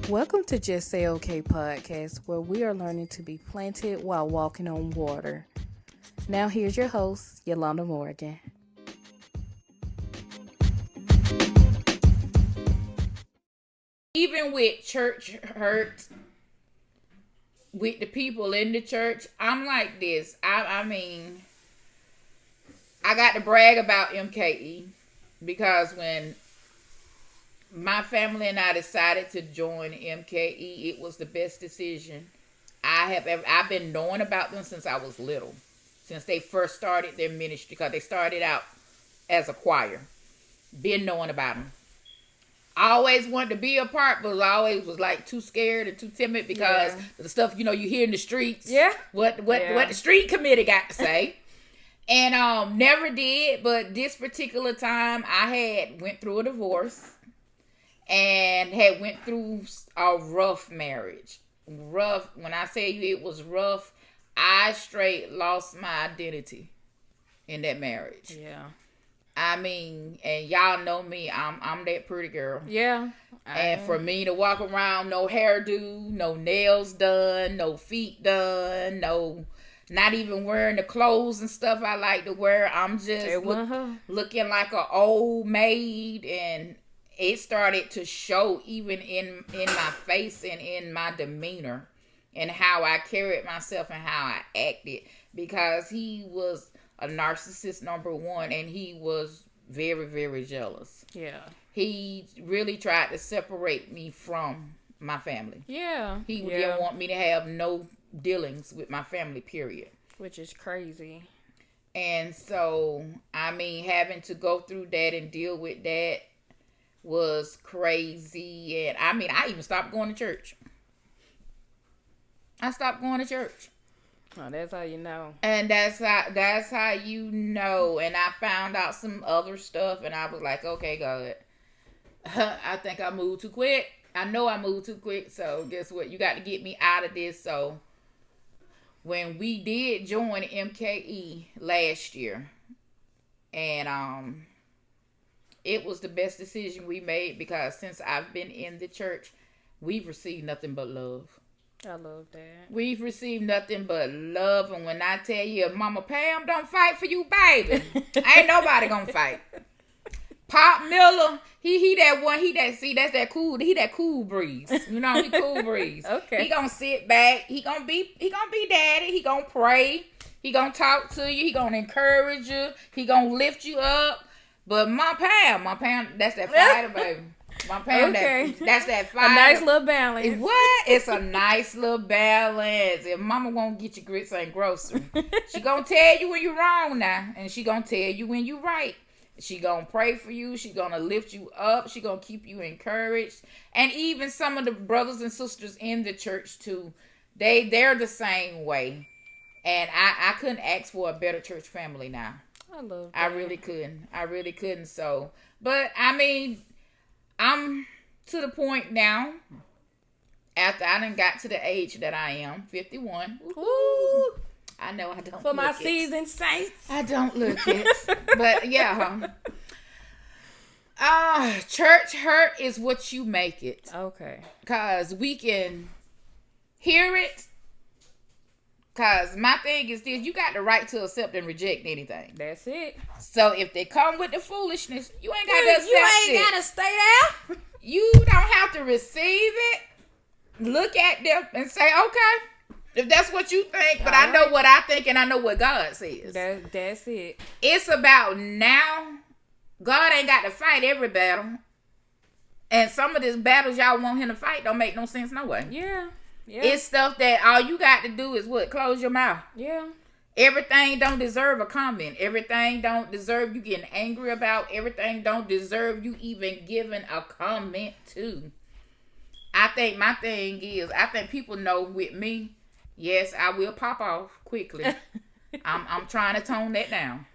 Welcome to Just Say Okay podcast, where we are learning to be planted while walking on water. Now here's your host, Yolanda Morgan. Even with church hurt, with the people in the church, I'm like this. I mean, I got to brag about MKE because when my family and I decided to join MKE, it was the best decision I've been knowing about them since I was little, since they first started their ministry, because they started out as a choir. Been knowing about them. I always wanted to be a part, but I always was like too scared and too timid because of the stuff, you hear in the streets. Yeah. What the street committee got to say. And never did, but this particular time I had went through a divorce and had went through a rough marriage. Rough. When I say it was rough, I straight lost my identity in that marriage. Yeah. I mean, and y'all know me, I'm that pretty girl. Yeah. And for me to walk around, no hairdo, no nails done, no feet done, not even wearing the clothes and stuff I like to wear. I'm just looking like an old maid, and it started to show even in my face and in my demeanor and how I carried myself and how I acted, because he was a narcissist, number one, and he was very, very jealous. Yeah. He really tried to separate me from my family. Yeah. He didn't want me to have no dealings with my family, period. Which is crazy. And so, I mean, having to go through that and deal with that was crazy. And I mean, I even stopped going to church. I stopped going to church. Oh, that's how you know. And that's how you know. And I found out some other stuff, and I was like, okay, God, I think I moved too quick. I know I moved too quick. So guess what? You got to get me out of this. So when we did join MKE last year, and it was the best decision we made, because since I've been in the church, we've received nothing but love. I love that. We've received nothing but love. And when I tell you, Mama Pam don't fight for you, baby, ain't nobody gonna fight. Pop Miller, he that one, that's that cool breeze. He cool breeze. Okay. He gonna sit back, he gonna be daddy, he gonna pray, he gonna talk to you, he gonna encourage you, he gonna lift you up. But my Pam, that's that fighter, baby. My Pam, okay. That's that fighter. A nice little balance. What? It's a nice little balance. If Mama won't get your grits and grocery, she gonna tell you when you're wrong now, and she gonna tell you when you're right. She gonna pray for you. She gonna lift you up. She gonna keep you encouraged. And even some of the brothers and sisters in the church too, they're the same way. And I couldn't ask for a better church family now. I love that. I really couldn't. So, but I mean, I'm to the point now, after I done got to the age that I am, 51. Ooh, I know I don't for look my it. seasoned saints. I don't look it. But yeah. Church hurt is what you make it. Okay. Because we can hear it. Because my thing is this, you got the right to accept and reject anything. That's it. So if they come with the foolishness, you ain't got to accept it. You ain't got to stay there. You don't have to receive it. Look at them and say, okay, if that's what you think, but I know what I think and I know what God says. That's it. It's about now. God ain't got to fight every battle. And some of these battles y'all want him to fight don't make no sense no way. Yeah. Yeah. It's stuff that all you got to do is what? Close your mouth. Yeah. Everything don't deserve a comment. Everything don't deserve you getting angry about. Everything don't deserve you even giving a comment to. I think my thing is, I think people know with me, yes, I will pop off quickly. I'm trying to tone that down.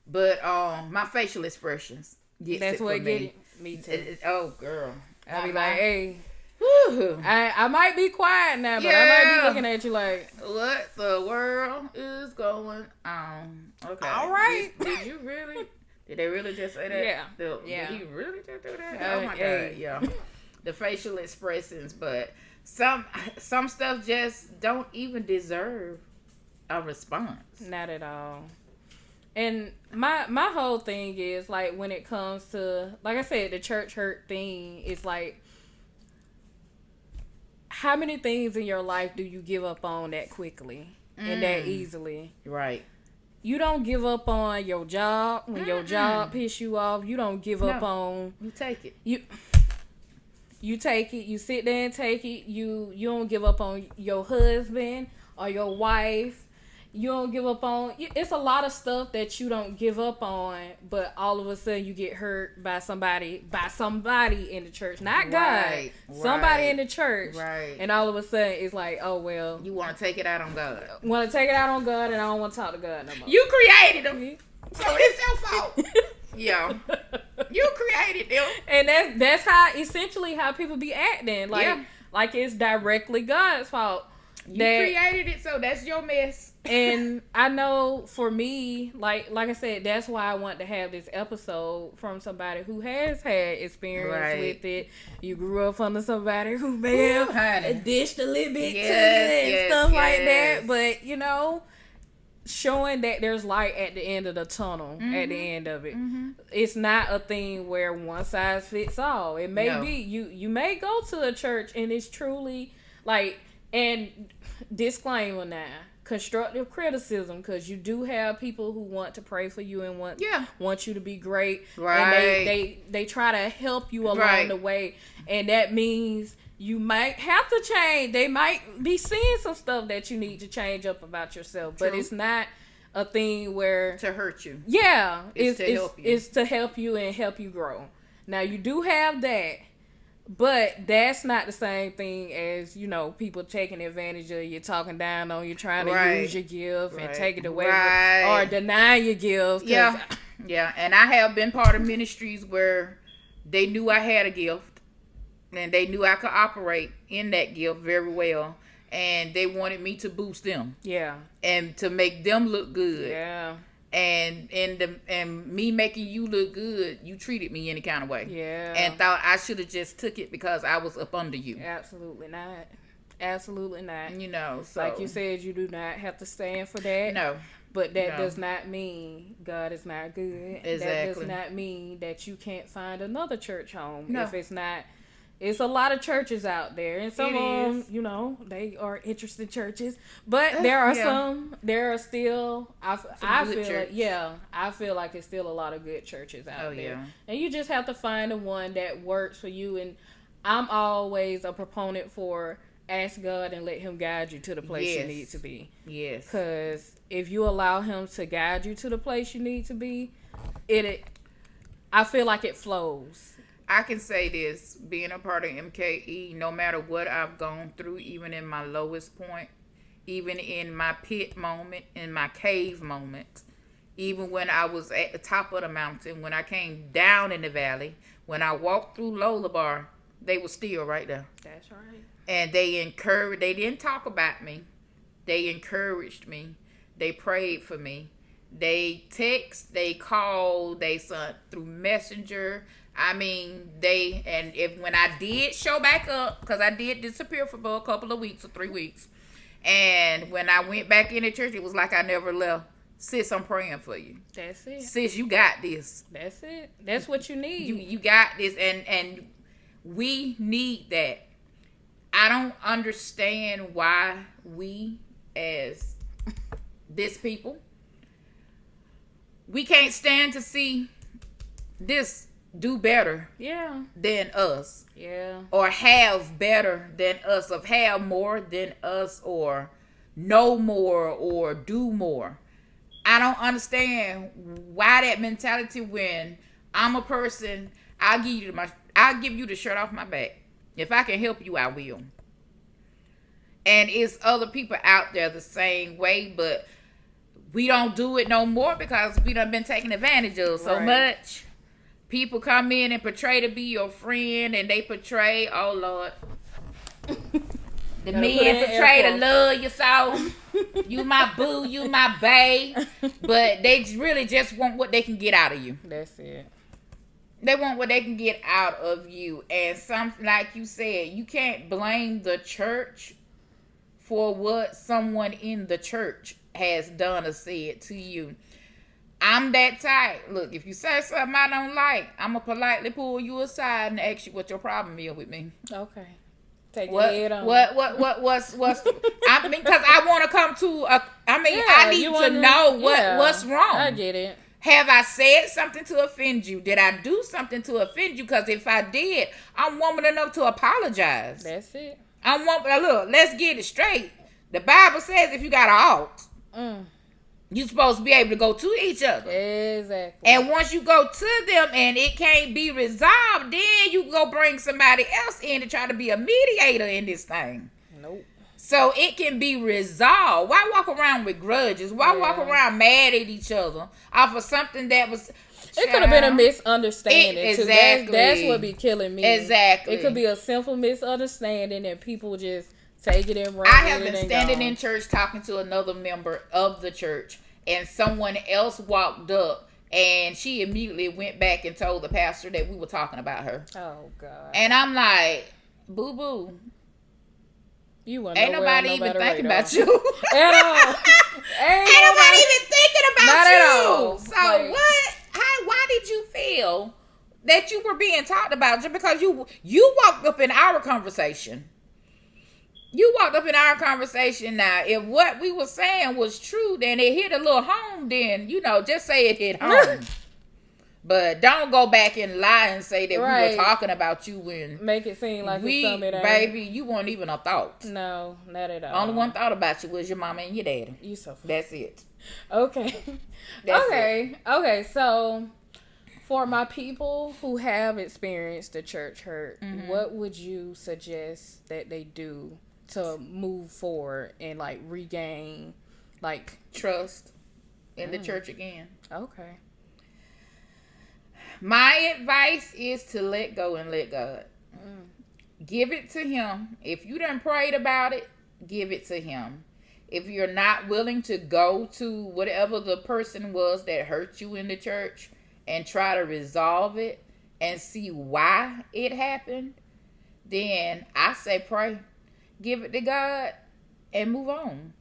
But my facial expressions gets that's it what for get me. Me too. Oh, girl. I be like, hey. Whew. I might be quiet now, but I might be looking at you like, what the world is going on? Okay. All right. Did you really? Did they really just say that? Yeah. Did he really just do that? Oh my God. Yeah. the facial expressions, but some stuff just don't even deserve a response. Not at all. And my whole thing is, like, when it comes to, like I said, the church hurt thing is like, how many things in your life do you give up on that quickly and that easily? Right. You don't give up on your job when your job piss you off. You don't give up on. You take it. You take it. You sit there and take it. You don't give up on your husband or your wife. You don't give up on. It's a lot of stuff that you don't give up on, but all of a sudden you get hurt by somebody in the church, not God, somebody in the church, right? And all of a sudden it's like, oh well, you want to take it out on God. Want to take it out on God, and I don't want to talk to God no more. You created them, so it's your fault. Yeah, you created them, and that's how essentially how people be acting, like it's directly God's fault. You created it, so that's your mess. And I know for me, like I said, that's why I want to have this episode from somebody who has had experience with it. You grew up under somebody who may have dished a little bit to you and stuff like that. But, you know, showing that there's light at the end of the tunnel, at the end of it. It's not a thing where one size fits all. It may be, you may go to a church and it's truly like, and disclaimer now, constructive criticism, because you do have people who want to pray for you and want you to be great, and they try to help you along the way, and that means you might have to change. They might be seeing some stuff that you need to change up about yourself. True. But it's not a thing where to hurt you. Yeah, it's to help you. It's to help you and help you grow. Now you do have that. But that's not the same thing as, you know, people taking advantage of you, talking down on you, trying to use your gift and take it away or deny your gift. Yeah. And I have been part of ministries where they knew I had a gift and they knew I could operate in that gift very well. And they wanted me to boost them. Yeah. And to make them look good. Yeah. And me making you look good, you treated me any kind of way. Yeah. And thought I should have just took it because I was up under you. Absolutely not. Absolutely not. You know, so like you said, you do not have to stand for that. No. But that does not mean God is not good. Exactly. That does not mean that you can't find another church home. No. If it's not. It's a lot of churches out there, and some of them, you know, they are interesting churches. But there are there are still, I feel like it's still a lot of good churches out there. Yeah. And you just have to find the one that works for you. And I'm always a proponent for ask God and let Him guide you to the place you need to be. Yes. Because if you allow Him to guide you to the place you need to be, I feel like it flows. I can say this, being a part of MKE, no matter what I've gone through, even in my lowest point, even in my pit moment, in my cave moment, even when I was at the top of the mountain, when I came down in the valley, when I walked through Lola, they were still right there. That's right. And they didn't talk about me. They encouraged me. They prayed for me. They text, they called, they sent through Messenger. I mean, when I did show back up, because I did disappear for a couple of weeks or 3 weeks, and when I went back in the church, it was like I never left. Sis, I'm praying for you. That's it. Sis, you got this. That's it. That's what you need. You got this, and we need that. I don't understand why we, as this people, we can't stand to see this do better than us. Yeah. Or have better than us, or have more than us, or know more, or do more. I don't understand why that mentality. When I'm a person, I'll give you the shirt off my back. If I can help you, I will. And it's other people out there the same way, but we don't do it no more because we done been taken advantage of so much. People come in and portray to be your friend, and they portray, oh Lord, the men portray to love you so. You my boo, you my bae, but they really just want what they can get out of you. That's it. They want what they can get out of you. And something like you said, you can't blame the church for what someone in the church has done or said to you. I'm that type. Look, if you say something I don't like, I'm going to politely pull you aside and ask you what your problem is with me. Okay. Take your head on. What's I mean, because I want to come to I need to know what's wrong. I get it. Have I said something to offend you? Did I do something to offend you? Because if I did, I'm woman enough to apologize. That's it. Look, let's get it straight. The Bible says if you got an ought, you're supposed to be able to go to each other. Exactly. And once you go to them and it can't be resolved, then you go bring somebody else in to try to be a mediator in this thing. Nope. So it can be resolved. Why walk around with grudges? Why walk around mad at each other off of something that was... It could have been a misunderstanding. Exactly. That's what be killing me. Exactly. It could be a simple misunderstanding and people just take it and run. I have been standing in church talking to another member of the church, and someone else walked up and she immediately went back and told the pastor that we were talking about her. Oh, God. And I'm like, boo-boo. Ain't nobody even thinking about you. At all. Ain't nobody even thinking about not you. At all. So what? Why did you feel that you were being talked about just because you walked up in our conversation? You walked up in our conversation. Now, if what we were saying was true, then it hit a little home, then, just say it hit home. But don't go back and lie and say that we were talking about you when... Make it seem like it's something that baby, you weren't even a thought. No, not at all. Only one thought about you was your mama and your daddy. You so funny. That's it. Okay. Okay, so for my people who have experienced the church hurt, what would you suggest that they do to move forward and regain trust in the church again? Okay. My advice is to let go and let God. Give it to him. If you done prayed about it, give it to him. If you're not willing to go to whatever the person was that hurt you in the church and try to resolve it and see why it happened, then I say pray. Give it to God and move on.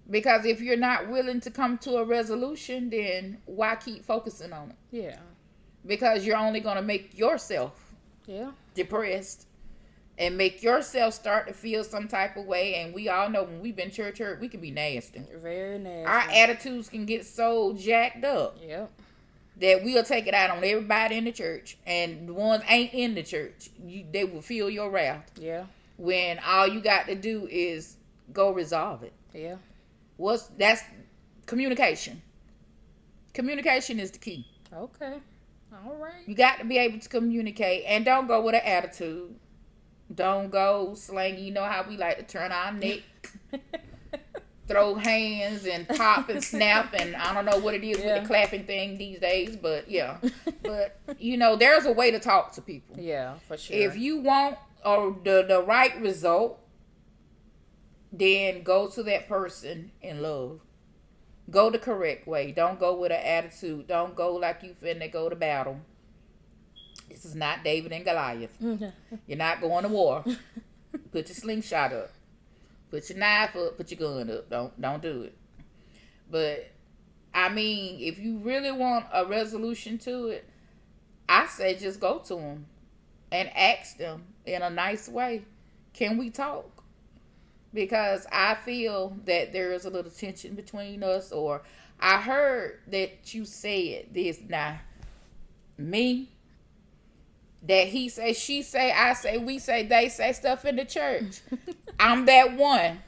Because if you're not willing to come to a resolution, then why keep focusing on it? Yeah. Because you're only going to make yourself depressed and make yourself start to feel some type of way. And we all know when we've been church hurt, we can be nasty. Very nasty. Our attitudes can get so jacked up that we'll take it out on everybody in the church. And the ones ain't in the church, they will feel your wrath. Yeah. When all you got to do is go resolve it. Yeah. That's communication. Communication is the key. Okay. All right. You got to be able to communicate, and don't go with an attitude. Don't go slangy. You know how we like to turn our neck, throw hands, and pop and snap, and I don't know what it is with the clapping thing these days, but yeah. But, there's a way to talk to people. Yeah, for sure. If you want the right result, then go to that person in love. Go the correct way. Don't go with an attitude. Don't go like you finna go to battle. This is not David and Goliath. You're not going to war. Put your slingshot up. Put your knife up. Put your gun up. Don't do it. But, if you really want a resolution to it, I say just go to them and ask them in a nice way, can we talk? Because I feel that there is a little tension between us, or I heard that you said this. Now, me, that he say, she say, I say, we say, they say stuff in the church. I'm that one.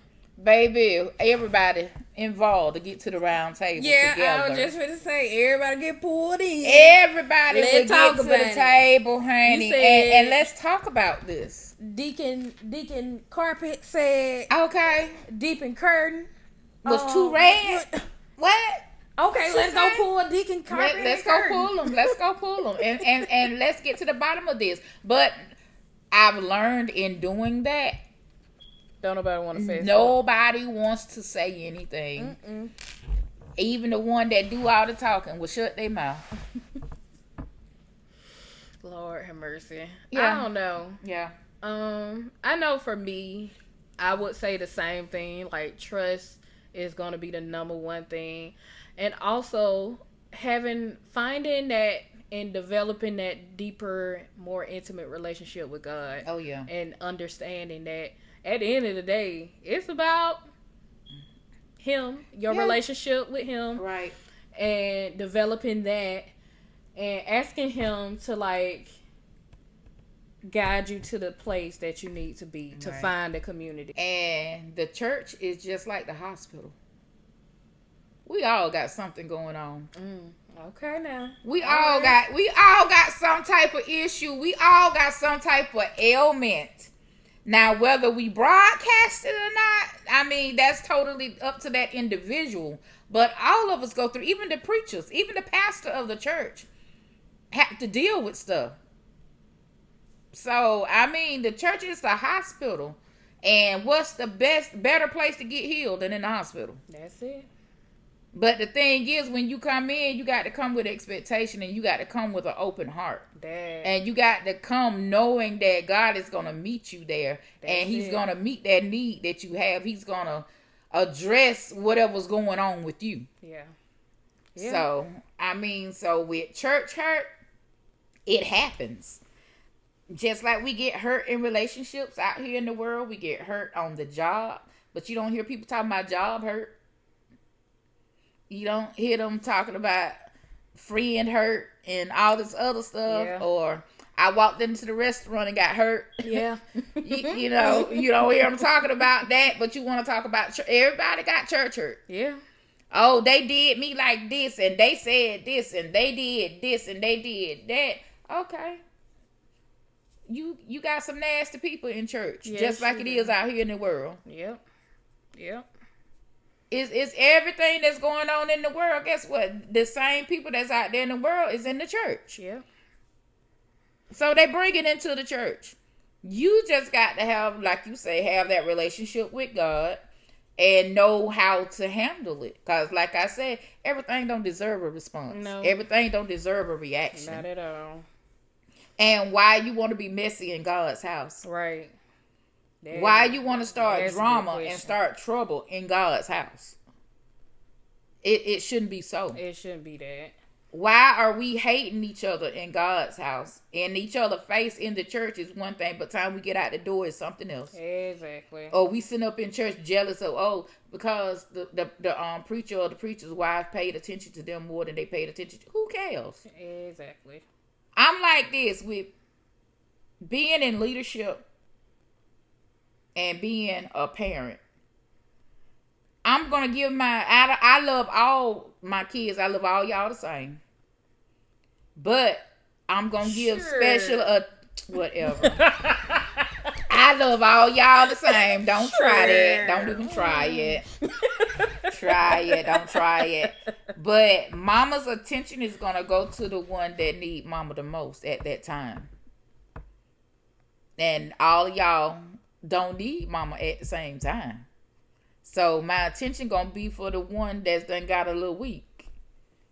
Baby, everybody involved to get to the round table together. I was just going to say, everybody get pulled in. Everybody will get to the table, honey. And let's talk about this. Deacon Carpet said. Okay. Deacon Curtain. Was too red. What? Okay, let's go pull Deacon Carpet. Let's go pull them. Let's go pull them. And let's get to the bottom of this. But I've learned in doing that, don't nobody want to say nobody wants to say anything. Mm-mm. Even the one that do all the talking will shut their mouth. Lord have mercy. Yeah. I don't know. Yeah. I know for me, I would say the same thing. Like, trust is going to be the number one thing. And also finding that and developing that deeper, more intimate relationship with God. Oh, yeah. And understanding that at the end of the day, it's about Him, your relationship with Him. Right. And developing that and asking Him to, like, guide you to the place that you need to be to find a community. And the church is just like the hospital. We all got something going on. Okay, now we all got some type of issue. We all got some type of ailment. Now, whether we broadcast it or not, I mean, that's totally up to that individual. But all of us go through, even the preachers, even the pastor of the church have to deal with stuff. So, I mean, the church is the hospital. And what's the better place to get healed than in the hospital? That's it. But the thing is, when you come in, you got to come with expectation, and you got to come with an open heart. And you got to come knowing that God is going to meet you there. And He's going to meet that need that you have. He's going to address whatever's going on with you. Yeah. So, I mean, with church hurt, it happens. Just like we get hurt in relationships out here in the world, we get hurt on the job. But you don't hear people talking about job hurt. You don't hear them talking about friend hurt and all this other stuff. Yeah. Or I walked into the restaurant and got hurt. Yeah. you know, you don't hear them talking about that, but you want to talk about everybody got church hurt. Yeah. Oh, they did me like this, and they said this, and they did this, and they did that. Okay. You got some nasty people in church, just like it is out here in the world. Yep. It's everything that's going on in the world. Guess what? The same people that's out there in the world is in the church. Yeah. So they bring it into the church. You just got to have, like you say, have that relationship with God and know how to handle it. Because like I said, everything don't deserve a response. No. Everything don't deserve a reaction. Not at all. And why you want to be messy in God's house. Right. Why you want to start drama and start trouble in God's house. It shouldn't be so. It shouldn't be that. Why are we hating each other in God's house? And each other face in the church is one thing, but time we get out the door is something else. Exactly. Or we sit up in church jealous of, because the preacher or the preacher's wife paid attention to them more than they paid attention to. Who cares? Exactly. I'm like this with being in leadership and being a parent. I'm going to give I love all my kids. I love all y'all the same. But I'm going to give special, whatever. I love all y'all the same. Don't try that. Don't even try it. Don't try it. But mama's attention is going to go to the one that need mama the most at that time. And all of y'all don't need mama at the same time. So my attention going to be for the one that's done got a little weak.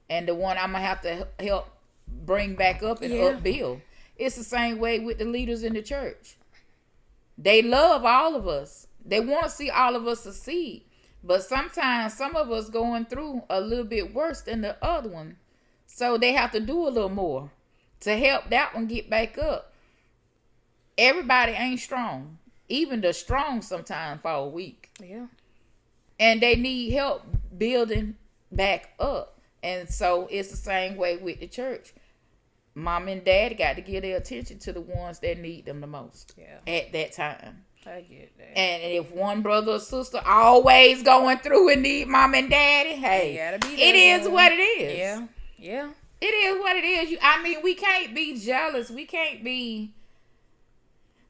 And the one I'm going to have to help bring back up and upbuild. It's the same way with the leaders in the church. They love all of us. They want to see all of us succeed. But sometimes some of us going through a little bit worse than the other one. So they have to do a little more to help that one get back up. Everybody ain't strong. Even the strong sometimes fall weak. Yeah. And they need help building back up. And so it's the same way with the church. Mom and dad got to give their attention to the ones that need them the most at that time. I get that. And if one brother or sister always going through and need mom and daddy, hey, it is what it is. Yeah. Yeah. It is what it is. I mean, we can't be jealous. We can't be...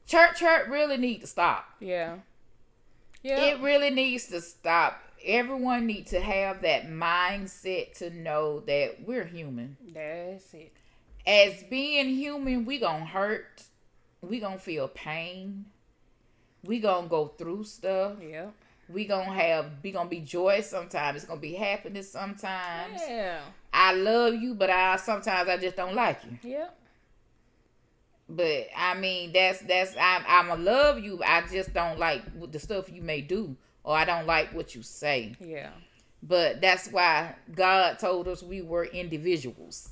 Church hurt really need to stop. Yeah. Yeah. It really needs to stop. Everyone needs to have that mindset to know that we're human. That's it. As being human, we gonna hurt. We gonna feel pain. We gonna go through stuff. Yeah. We gonna be joyous sometimes. It's gonna be happiness sometimes. Yeah. I love you, but sometimes I just don't like you. Yeah. But I mean, I'ma love you. I just don't like the stuff you may do, or I don't like what you say. Yeah. But that's why God told us we were individuals.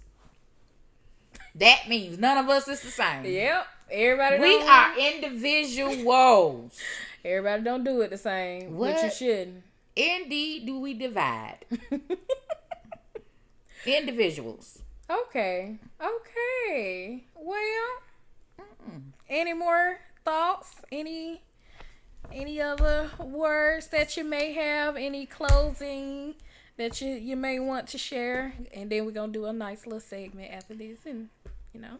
That means none of us is the same. Yep. Everybody. We are individuals. Everybody don't do it the same. What? But you shouldn't. Indeed, do we divide. Individuals. Okay. Well, any more thoughts? Any other words that you may have? Any closing that you may want to share? And then we're going to do a nice little segment after this. And,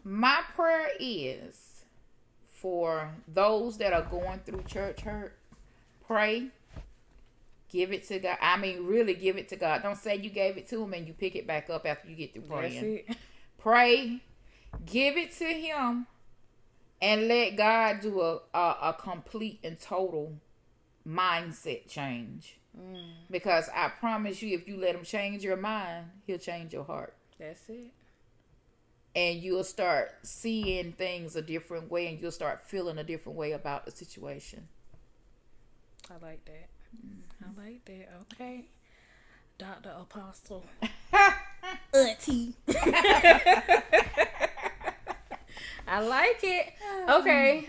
my prayer is for those that are going through church hurt, pray. Give it to God. I mean, really give it to God. Don't say you gave it to him and you pick it back up after you get through praying. That's it. Pray. Give it to him. And let God do a complete and total mindset change. Because I promise you, if you let him change your mind, he'll change your heart. That's it. And you'll start seeing things a different way, and you'll start feeling a different way about the situation. I like that. I like that. Okay. Dr. Apostle. Auntie. I like it. Okay.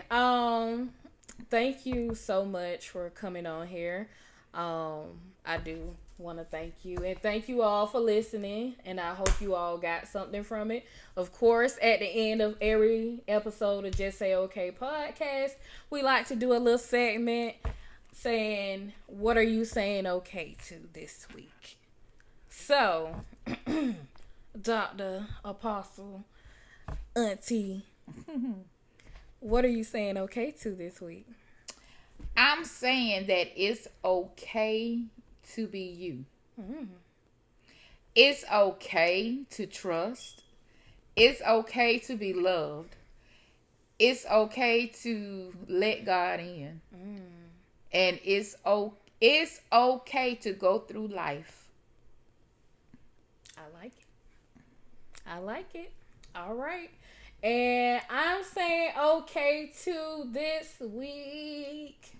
Thank you so much for coming on here. I do want to thank you, and thank you all for listening, and I hope you all got something from it. Of course, at the end of every episode of Just Say Okay podcast, we like to do a little segment saying, what are you saying okay to this week? So, Dr. Apostle, Auntie, what are you saying okay to this week? I'm saying that it's okay to be you. It's okay to trust. It's okay to be loved. It's okay to let God in. And it's okay to go through life. I like it. All right. And I'm saying okay to this week.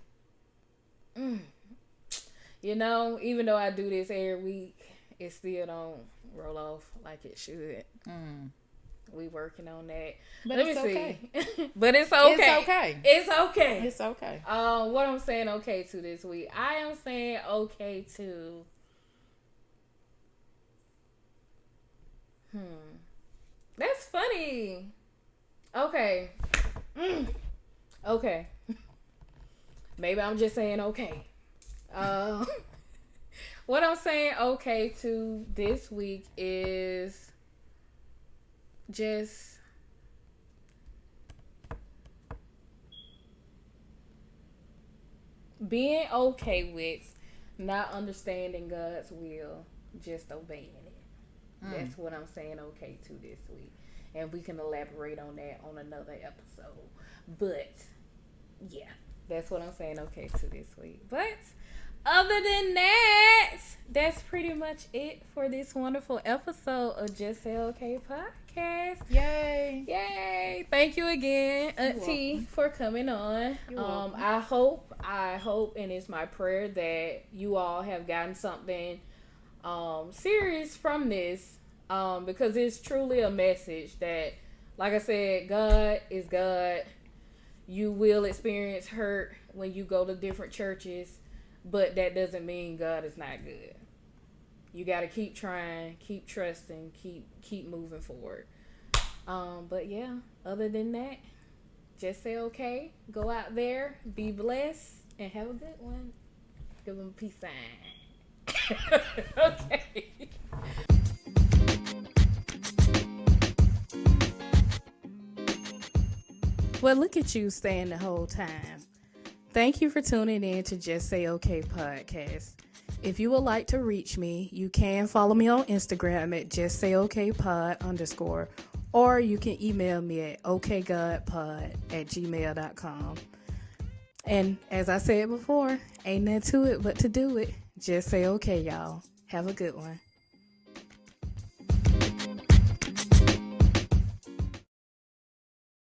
Even though I do this every week, it still don't roll off like it should. We working on that. But it's okay. But it's okay. It's okay. It's okay. What I'm saying okay to this week. I am saying okay to That's funny. Okay. Okay. Maybe I'm just saying okay. What I'm saying okay to this week is just being okay with not understanding God's will, just obeying it. That's what I'm saying okay to this week. And we can elaborate on that on another episode. But, yeah, that's what I'm saying okay to this week. But, other than that, that's pretty much it for this wonderful episode of Just Say Okay podcast. Yay. Thank you again, Auntie, for coming on. I hope, and it's my prayer that you all have gotten something serious from this, because it's truly a message that, like I said, God is God. You will experience hurt when you go to different churches, but that doesn't mean God is not good. You got to keep trying, keep trusting, keep moving forward. But yeah, other than that, just say okay. Go out there, be blessed, and have a good one. Give them a peace sign. Okay. Well, look at you staying the whole time. Thank you for tuning in to Just Say Okay podcast. If you would like to reach me, you can follow me on Instagram at justsayokpod_, or you can email me at okgodpod@gmail.com. And as I said before, ain't nothing to it but to do it. Just say okay, y'all. Have a good one.